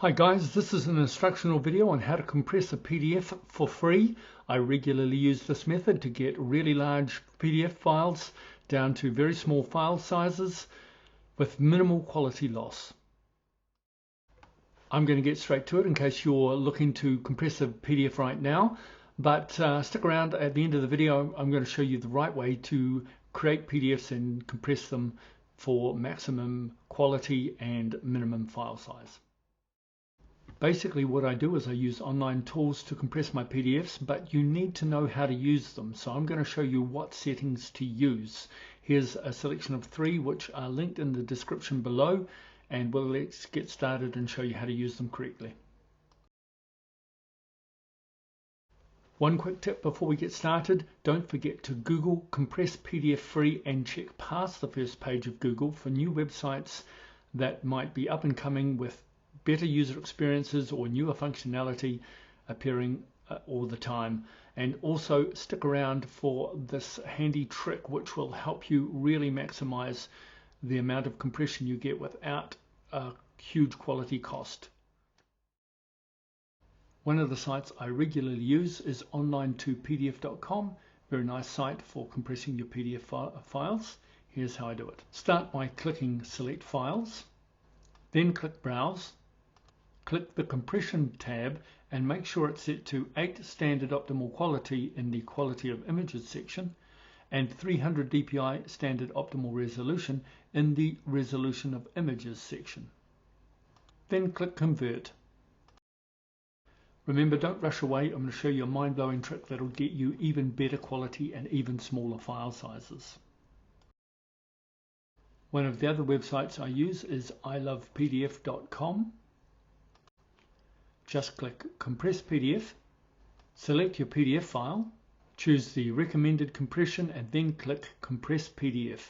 Hi guys, this is an instructional video on how to compress a PDF for free. I regularly use this method to get really large PDF files down to very small file sizes with minimal quality loss. I'm going to get straight to it in case you're looking to compress a PDF right now, but stick around. At the end of the video I'm going to show you the right way to create PDFs and compress them for maximum quality and minimum file size. Basically what I do is I use online tools to compress my PDFs, but you need to know how to use them. So I'm going to show you what settings to use. Here's a selection of 3 which are linked in the description below, and let's get started and show you how to use them correctly. One quick tip before we get started: don't forget to Google compress PDF free and check past the first page of Google for new websites that might be up and coming with better user experiences or newer functionality appearing all the time. And also stick around for this handy trick which will help you really maximize the amount of compression you get without a huge quality cost. One of the sites I regularly use is online2pdf.com. Very nice site for compressing your PDF files. Here's how I do it. Start by clicking Select Files, then click Browse. Click the Compression tab and make sure it's set to 8 standard optimal quality in the Quality of Images section and 300 dpi standard optimal resolution in the Resolution of Images section. Then click Convert. Remember, don't rush away. I'm going to show you a mind-blowing trick that'll get you even better quality and even smaller file sizes. One of the other websites I use is ilovepdf.com. Just click Compress PDF, select your PDF file, choose the recommended compression and then click Compress PDF.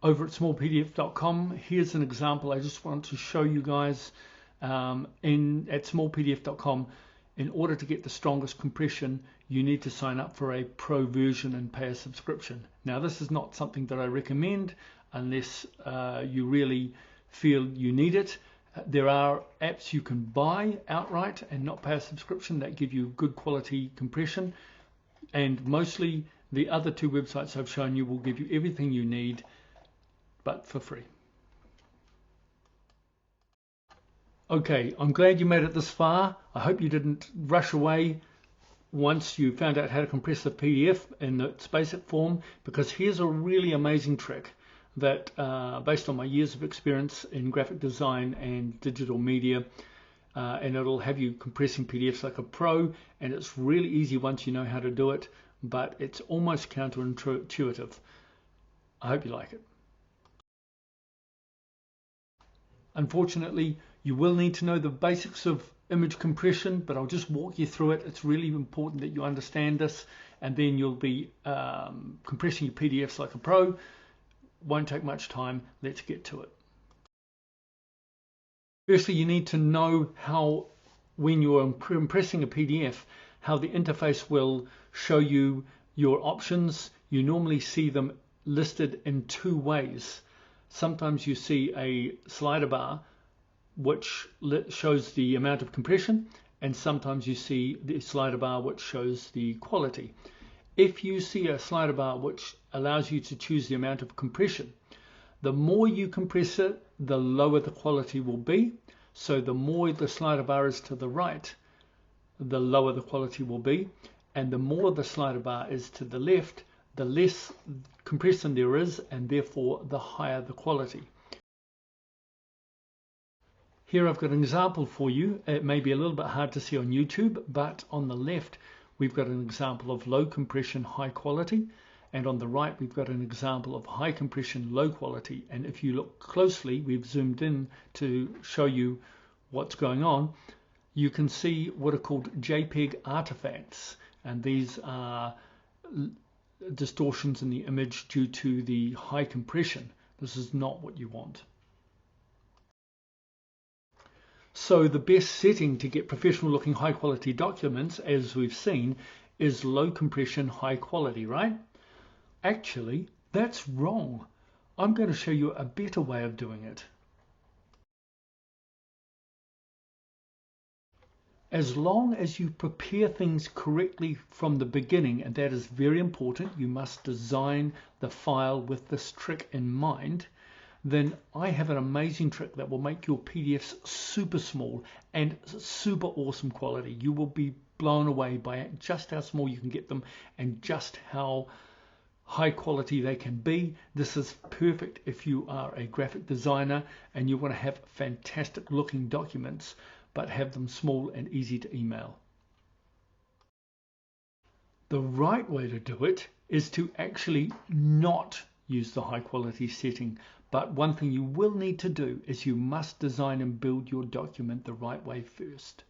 Over at smallpdf.com, here's an example I just want to show you guys. At smallpdf.com, in order to get the strongest compression, you need to sign up for a pro version and pay a subscription. Now this is not something that I recommend unless you really feel you need it. There are apps you can buy outright and not pay a subscription that give you good quality compression, and mostly the other 2 websites I've shown you will give you everything you need but for free. Okay, I'm glad you made it this far. I hope you didn't rush away once you found out how to compress a PDF in its basic form, because here's a really amazing trick that based on my years of experience in graphic design and digital media, and it'll have you compressing PDFs like a pro, and it's really easy once you know how to do it, but it's almost counterintuitive. I hope you like it. Unfortunately, you will need to know the basics of image compression, but I'll just walk you through it. It's really important that you understand this, and then you'll be compressing your PDFs like a pro. Won't take much time. Let's get to it. Firstly, you need to know how, when you're compressing a PDF, how the interface will show you your options. You normally see them listed in 2 ways. Sometimes you see a slider bar which shows the amount of compression, and sometimes you see the slider bar which shows the quality. If you see a slider bar which allows you to choose the amount of compression, the more you compress it, the lower the quality will be. So the more the slider bar is to the right, the lower the quality will be, and the more the slider bar is to the left, the less compression there is, and therefore the higher the quality. Here I've got an example for you. It may be a little bit hard to see on YouTube, but on the left we've got an example of low compression, high quality, and on the right we've got an example of high compression, low quality. And if you look closely, we've zoomed in to show you what's going on. You can see what are called JPEG artifacts, and these are distortions in the image due to the high compression. This is not what you want. So the best setting to get professional looking high quality documents, as we've seen, is low compression, high quality, right? Actually, that's wrong. I'm going to show you a better way of doing it. As long as you prepare things correctly from the beginning, and that is very important, you must design the file with this trick in mind, then I have an amazing trick that will make your PDFs super small and super awesome quality. You will be blown away by just how small you can get them and just how high quality they can be. This is perfect if you are a graphic designer and you want to have fantastic looking documents but have them small and easy to email. The right way to do it is to actually not use the high quality setting, but one thing you will need to do is you must design and build your document the right way first.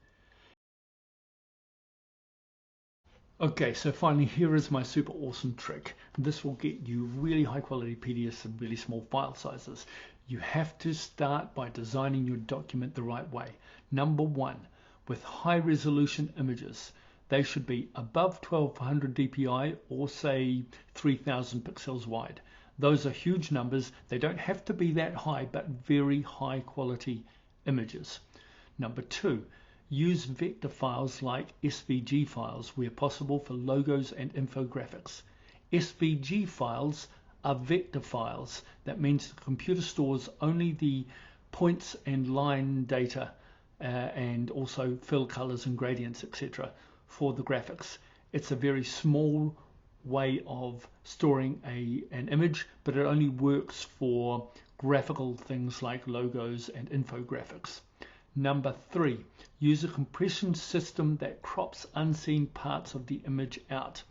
Okay, so finally here is my super awesome trick. This will get you really high quality PDFs and really small file sizes. You have to start by designing your document the right way. Number one, with high resolution images. They should be above 1200 dpi or say 3000 pixels wide. Those are huge numbers. They don't have to be that high, but very high quality images. Number two, use vector files like SVG files where possible for logos and infographics. SVG files are vector files. That means the computer stores only the points and line data and also fill colors and gradients, etc. for the graphics. It's a very small way of storing an image, but it only works for graphical things like logos and infographics. Number three, use a compression system that crops unseen parts of the image out.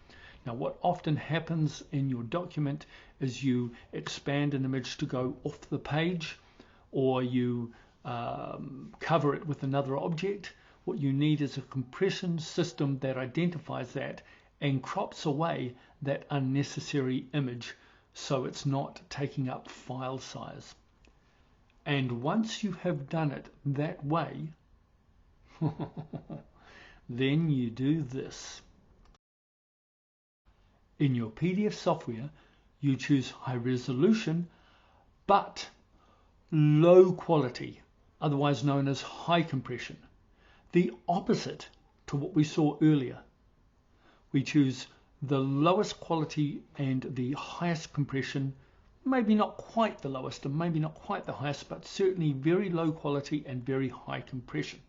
Now, what often happens in your document is you expand an image to go off the page, or you cover it with another object. What you need is a compression system that identifies that and crops away that unnecessary image so it's not taking up file size. And once you have done it that way, then you do this. In your PDF software, you choose high resolution but low quality, otherwise known as high compression. The opposite to what we saw earlier. We choose the lowest quality and the highest compression, maybe not quite the lowest and maybe not quite the highest, but certainly very low quality and very high compression.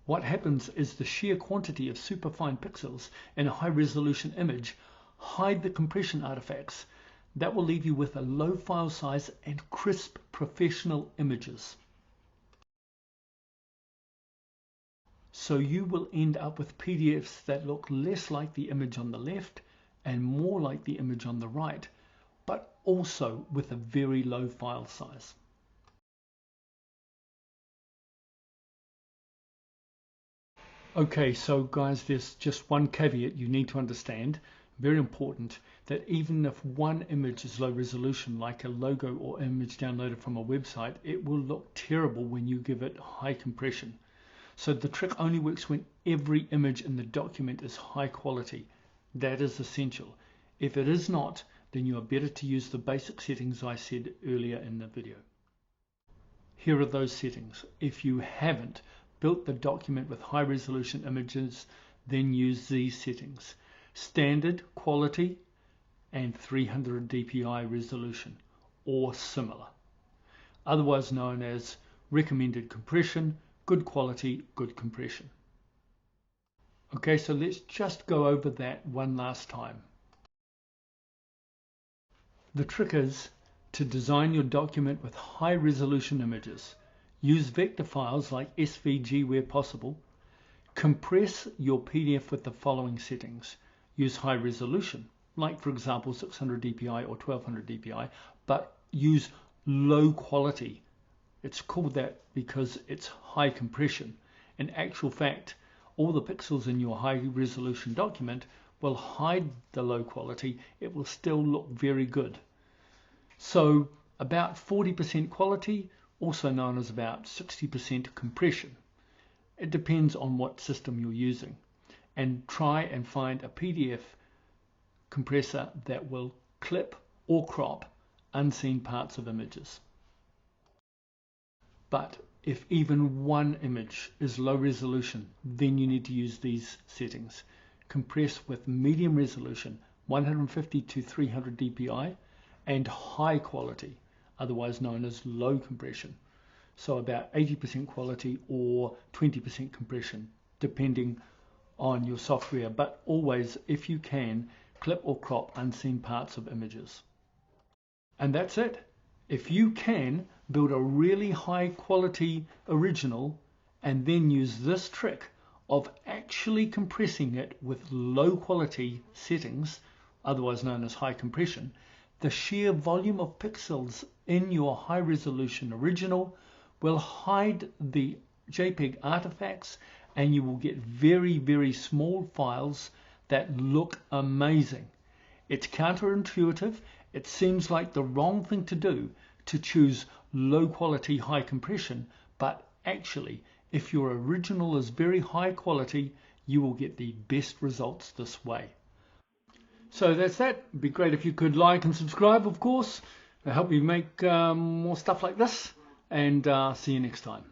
What happens is the sheer quantity of superfine pixels in a high resolution image hide the compression artifacts. That will leave you with a low file size and crisp professional images. So you will end up with PDFs that look less like the image on the left and more like the image on the right, but also with a very low file size. Okay, so guys, there's just one caveat you need to understand, very important, that even if one image is low resolution, like a logo or image downloaded from a website, it will look terrible when you give it high compression. So the trick only works when every image in the document is high quality. That is essential. If it is not, then you are better to use the basic settings I said earlier in the video. Here are those settings. If you haven't built the document with high resolution images, then use these settings: standard quality and 300 dpi resolution or similar, otherwise known as recommended compression, good quality, good compression. Okay, so let's just go over that one last time. The trick is to design your document with high resolution images. Use vector files like SVG where possible. Compress your PDF with the following settings. Use high resolution, like for example 600 dpi or 1200 dpi, but use low quality. It's called that because it's high compression. In actual fact, all the pixels in your high resolution document will hide the low quality. It will still look very good. So about 40% quality, also known as about 60% compression. It depends on what system you're using. And try and find a PDF compressor that will clip or crop unseen parts of images. But if even one image is low resolution, then you need to use these settings. Compress with medium resolution, 150 to 300 dpi, and high quality, otherwise known as low compression. So about 80% quality or 20% compression, depending on your software, but always, if you can, clip or crop unseen parts of images. And that's it. If you can build a really high quality original and then use this trick of actually compressing it with low quality settings, otherwise known as high compression, the sheer volume of pixels in your high resolution original will hide the JPEG artifacts, and you will get very, very small files that look amazing. It's counterintuitive. It seems like the wrong thing to do to choose low quality high compression, but actually if your original is very high quality, you will get the best results this way. So that's that. It'd be great if you could like and subscribe, of course. It'll help me make more stuff like this, and see you next time.